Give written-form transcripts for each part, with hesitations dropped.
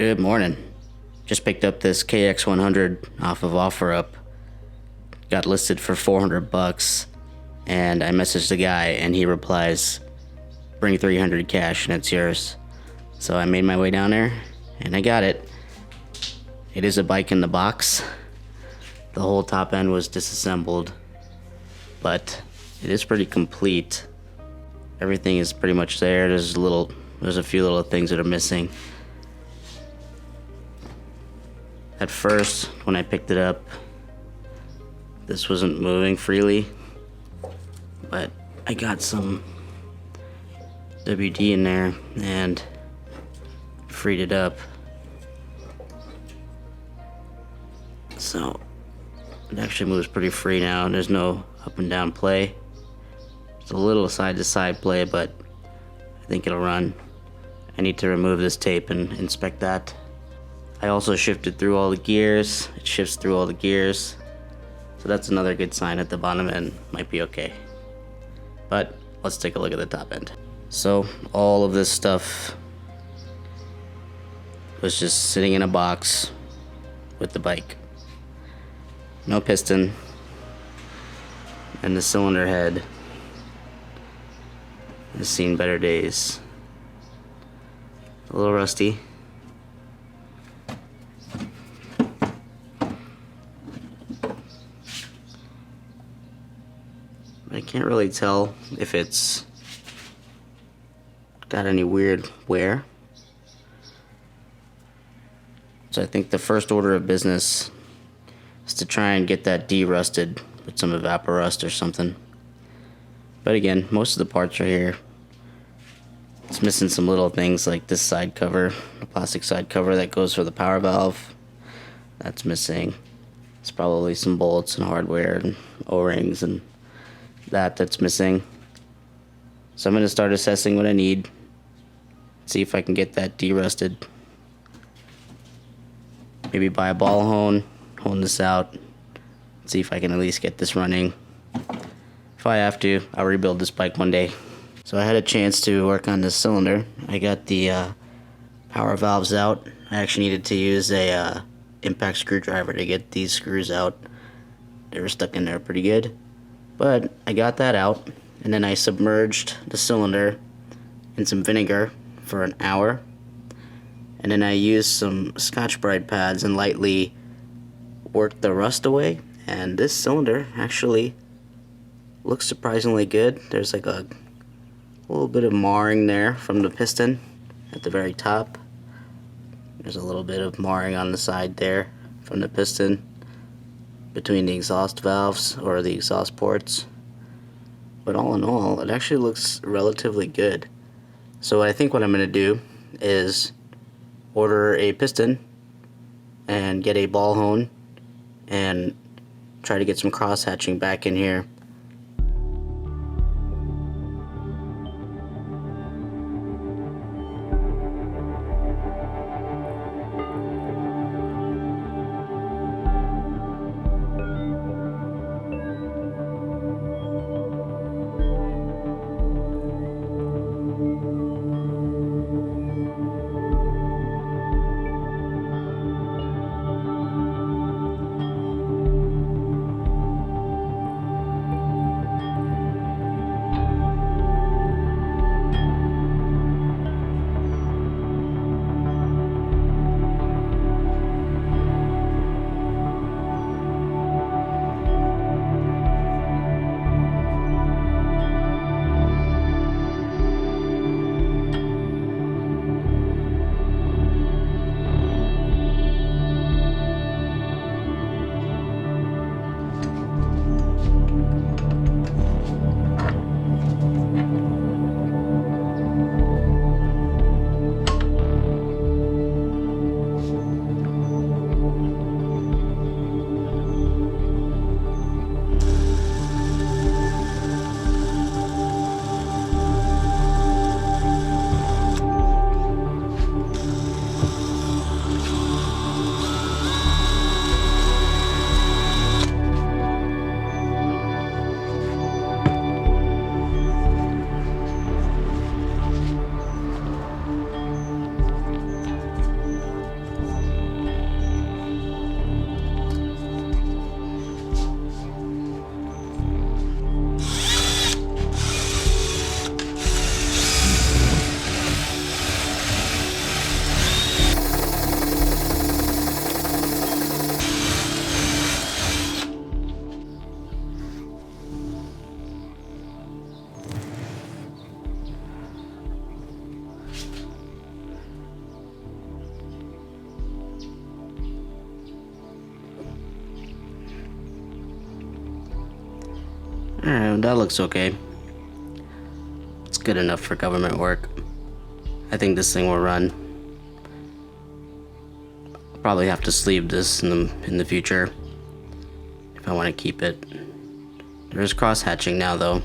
Good morning. Just picked up this KX100 off of OfferUp. Got listed for $400, and I messaged the guy, and he replies, "Bring 300 cash, and it's yours." So I made my way down there, and I got it. It is a bike in the box. The whole top end was disassembled, but it is pretty complete. Everything is pretty much there. There's a few little things that are missing. At first, when I picked it up, this wasn't moving freely, but I got some WD in there and freed it up. So it actually moves pretty free now. There's no up and down play. It's a little side to side play, but I think it'll run. I need to remove this tape and inspect that. I also shifted through all the gears. It shifts through all the gears. So that's another good sign at the bottom end. Might be okay. But let's take a look at the top end. So all of this stuff was just sitting in a box with the bike. No piston. And the cylinder head has seen better days. A little rusty. I can't really tell if it's got any weird wear. So I think the first order of business is to try and get that de-rusted with some evaporust or something. But again, most of the parts are here. It's missing some little things like this side cover, the plastic side cover that goes for the power valve. That's missing. It's probably some bolts and hardware and O-rings and that's missing. So I'm going to start assessing what I need. See if I can get that de-rusted. Maybe buy a ball hone this out. See if I can at least get this running. If I have to, I'll rebuild this bike one day. So I had a chance to work on this cylinder. I got the power valves out. I actually needed to use a impact screwdriver to get these screws out. They were stuck in there pretty good. But I got that out, and then I submerged the cylinder in some vinegar for an hour. And then I used some Scotch-Brite pads and lightly worked the rust away. And this cylinder actually looks surprisingly good. There's like a little bit of marring there from the piston at the very top. There's a little bit of marring on the side there from the piston between the exhaust valves or the exhaust ports. But all in all, it actually looks relatively good. So I think what I'm going to do is order a piston and get a ball hone and try to get some cross hatching back in here. Alright, that looks okay. It's good enough for government work. I think this thing will run. I'll probably have to sleeve this in the future if I want to keep it. There's cross hatching now though.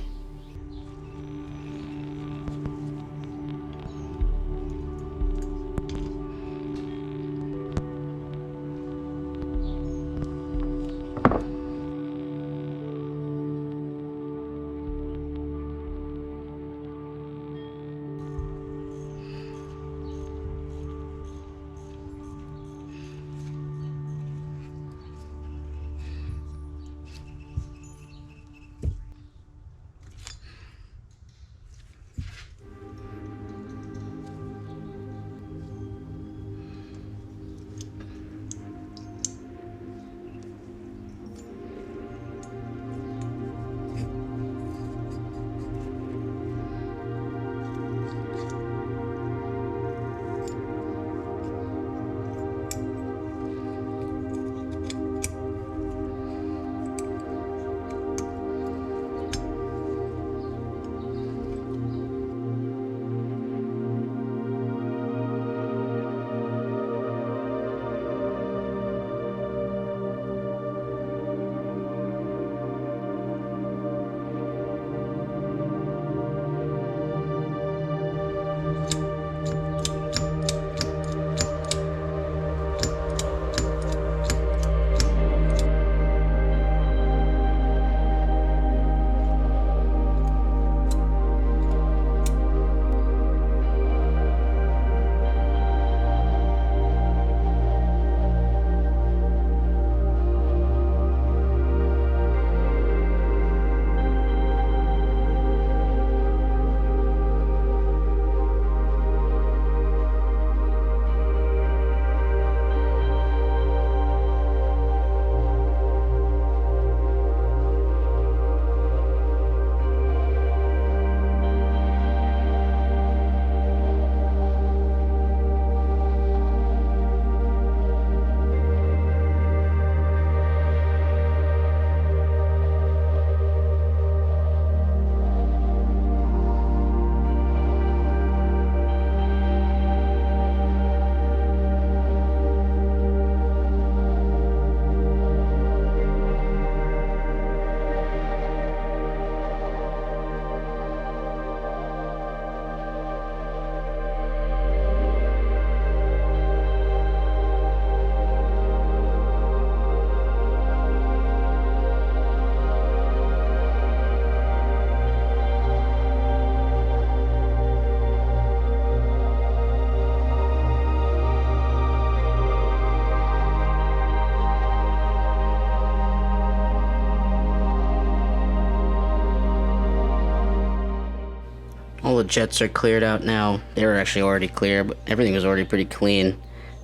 All the jets are cleared out now. They were actually already clear, but everything was already pretty clean.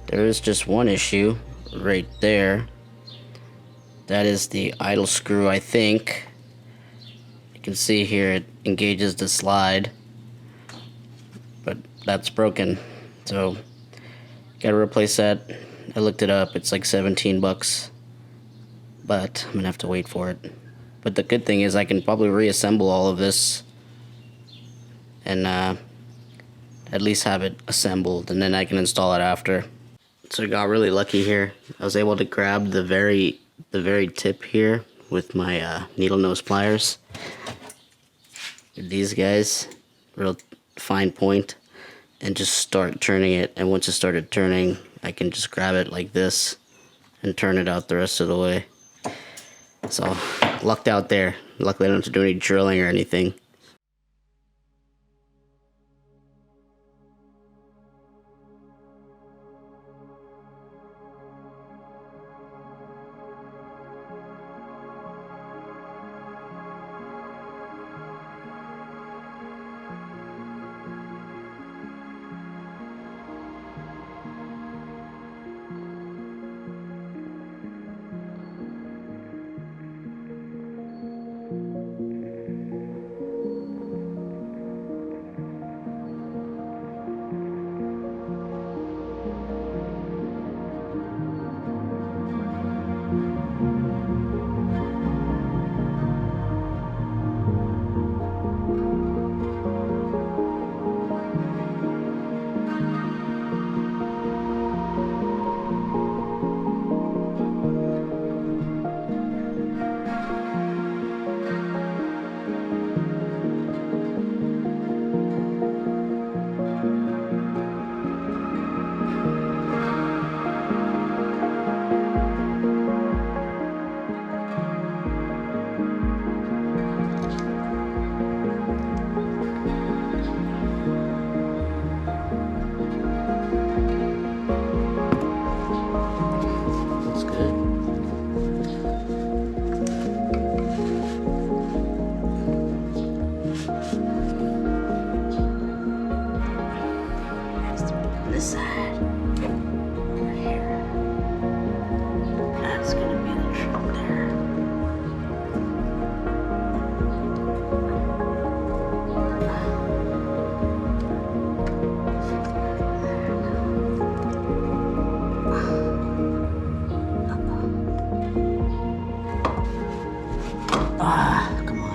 There is just one issue right there. That is the idle screw, I think. You can see here it engages the slide, but that's broken. So, gotta replace that. I looked it up, it's like 17 bucks. But I'm gonna have to wait for it. But the good thing is I can probably reassemble all of this and at least have it assembled, and then I can install it after. So I got really lucky here. I was able to grab the very tip here with my needle nose pliers. These guys, real fine point, and just start turning it. And once it started turning, I can just grab it like this and turn it out the rest of the way. So, lucked out there. Luckily I don't have to do any drilling or anything. this side. Right here. That's gonna be the trim there. Come on.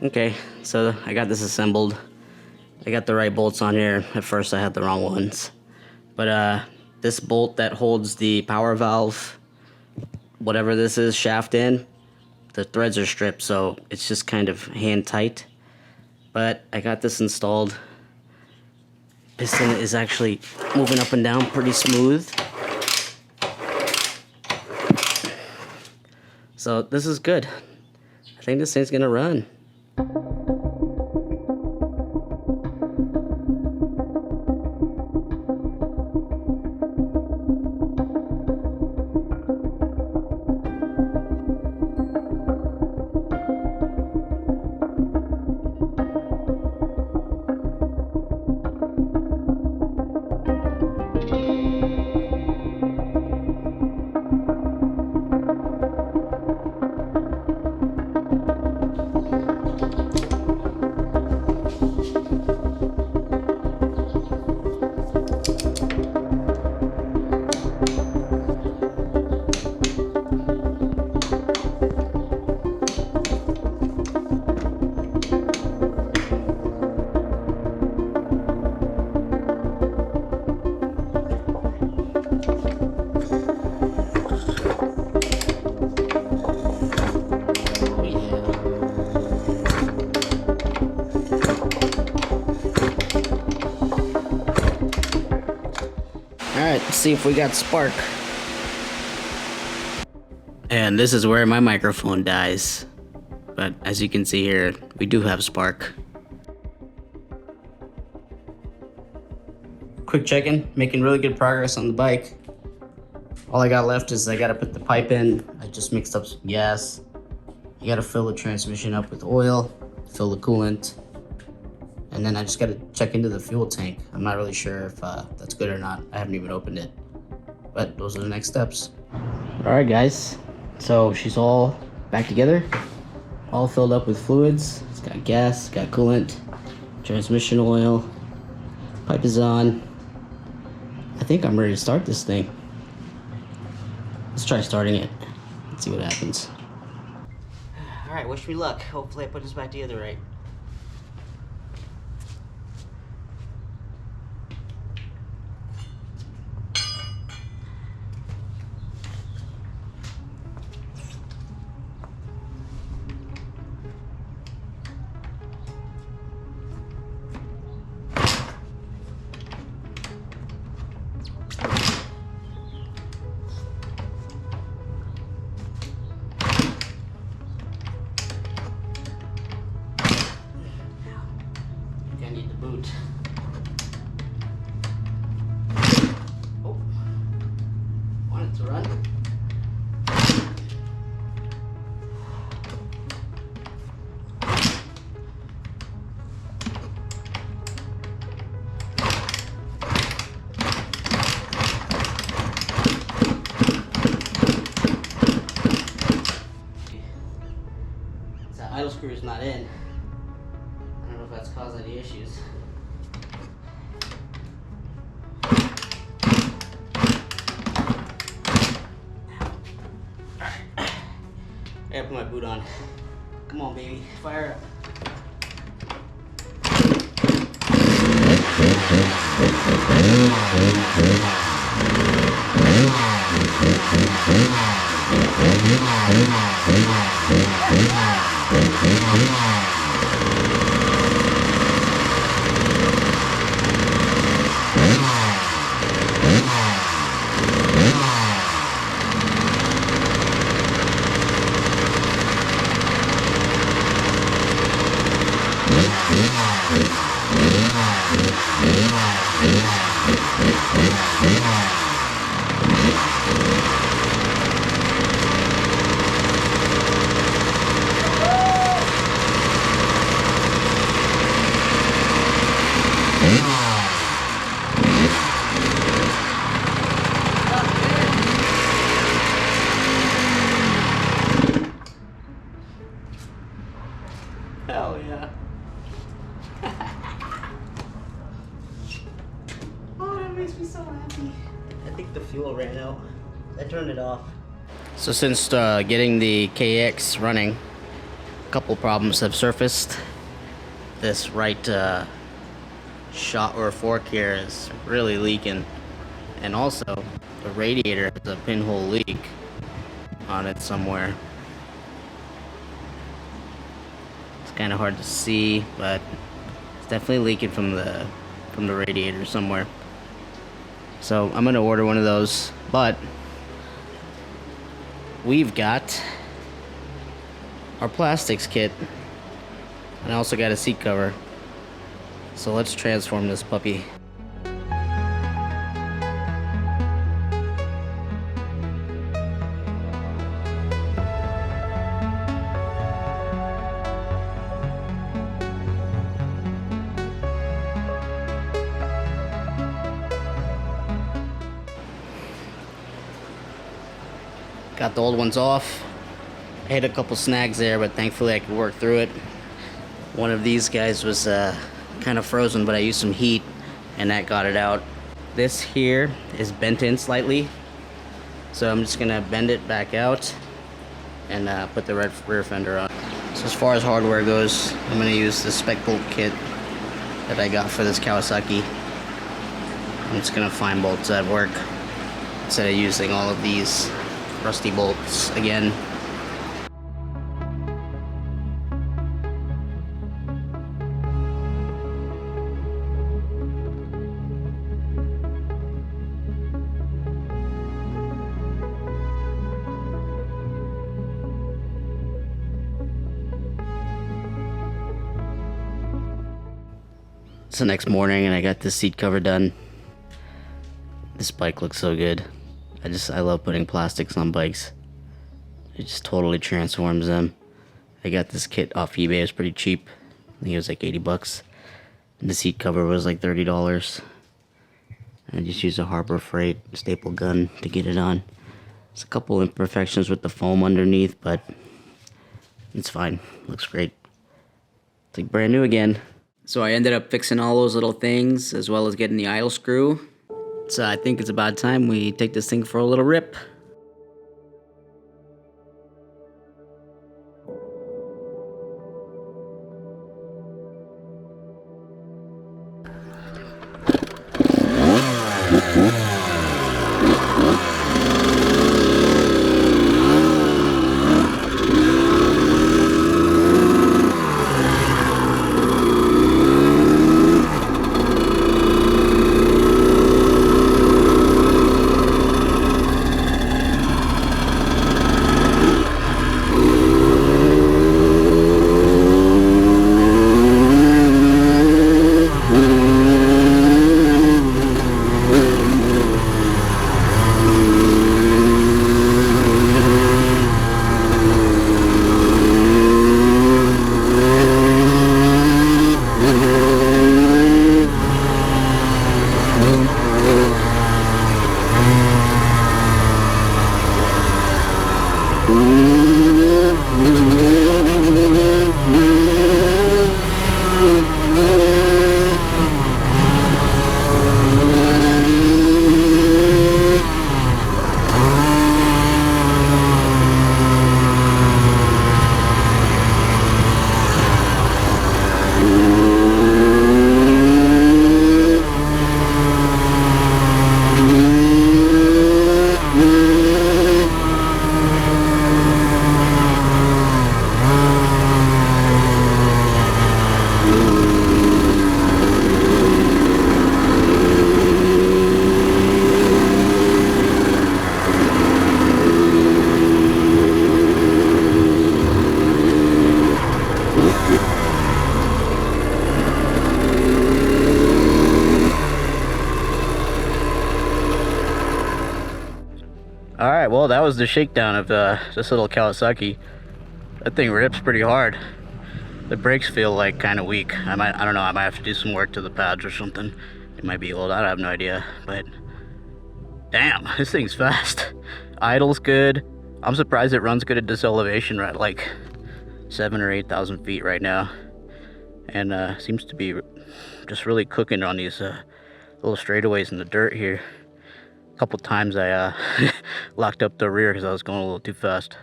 Okay, so I got this assembled. I got the right bolts on here. At first I had the wrong ones. But this bolt that holds the power valve, whatever this is, shaft in, the threads are stripped, so it's just kind of hand tight. But I got this installed. Piston is actually moving up and down pretty smooth. So this is good. I think this thing's gonna run. Alright, let's see if we got spark. And this is where my microphone dies. But as you can see here, we do have spark. Quick check-in, making really good progress on the bike. All I got left is I gotta put the pipe in. I just mixed up some gas. You gotta fill the transmission up with oil, fill the coolant, and then I just gotta check into the fuel tank. I'm not really sure if that's good or not. I haven't even opened it, but those are the next steps. All right, guys. So she's all back together, all filled up with fluids. It's got gas, got coolant, transmission oil, pipe is on. I think I'm ready to start this thing. Let's try starting it. Let's see what happens. All right, wish me luck. Hopefully I put this back together right. I need the boot. Oh, want it to run. That idle screw is not in. I don't know if that's caused any issues. gotta put my boot on. Come on, baby. Fire up. Hell yeah. Oh, that makes me so happy. I think the fuel ran out. I turned it off. So since getting the KX running, a couple problems have surfaced. This right shot or fork here is really leaking. And also, the radiator has a pinhole leak on it somewhere. Kind of hard to see, but it's definitely leaking from the radiator somewhere. So I'm gonna order one of those, but we've got our plastics kit, and I also got a seat cover. So let's transform this puppy. Got the old ones off. I hit a couple snags there, but thankfully I could work through it. One of these guys was kind of frozen, but I used some heat and that got it out. This here is bent in slightly, so I'm just gonna bend it back out and put the rear fender on. So as far as hardware goes, I'm gonna use the spec bolt kit that I got for this Kawasaki. I'm just gonna find bolts that work instead of using all of these rusty bolts again. It's the next morning and I got this seat cover done. This bike looks so good. I love putting plastics on bikes. It just totally transforms them. I got this kit off eBay. It was pretty cheap. I think it was like 80 bucks. And the seat cover was like $30. I just used a Harbor Freight staple gun to get it on. There's a couple imperfections with the foam underneath, but it's fine. Looks great. It's like brand new again. So I ended up fixing all those little things as well as getting the idle screw. So I think it's about time we take this thing for a little rip. All right, well, that was the shakedown of this little Kawasaki. That thing rips pretty hard. The brakes feel like kind of weak. I don't know, I might have to do some work to the pads or something. It might be old, I have no idea, but damn, this thing's fast. Idle's good. I'm surprised it runs good at this elevation. We're at like 7,000 or 8,000 feet right now, and seems to be just really cooking on these little straightaways in the dirt here. A couple times I locked up the rear because I was going a little too fast.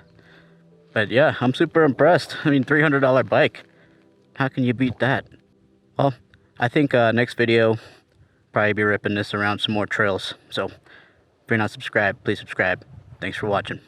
But yeah, I'm super impressed. I mean, $300 bike. How can you beat that? Well, I think next video, probably be ripping this around some more trails. So if you're not subscribed, please subscribe. Thanks for watching.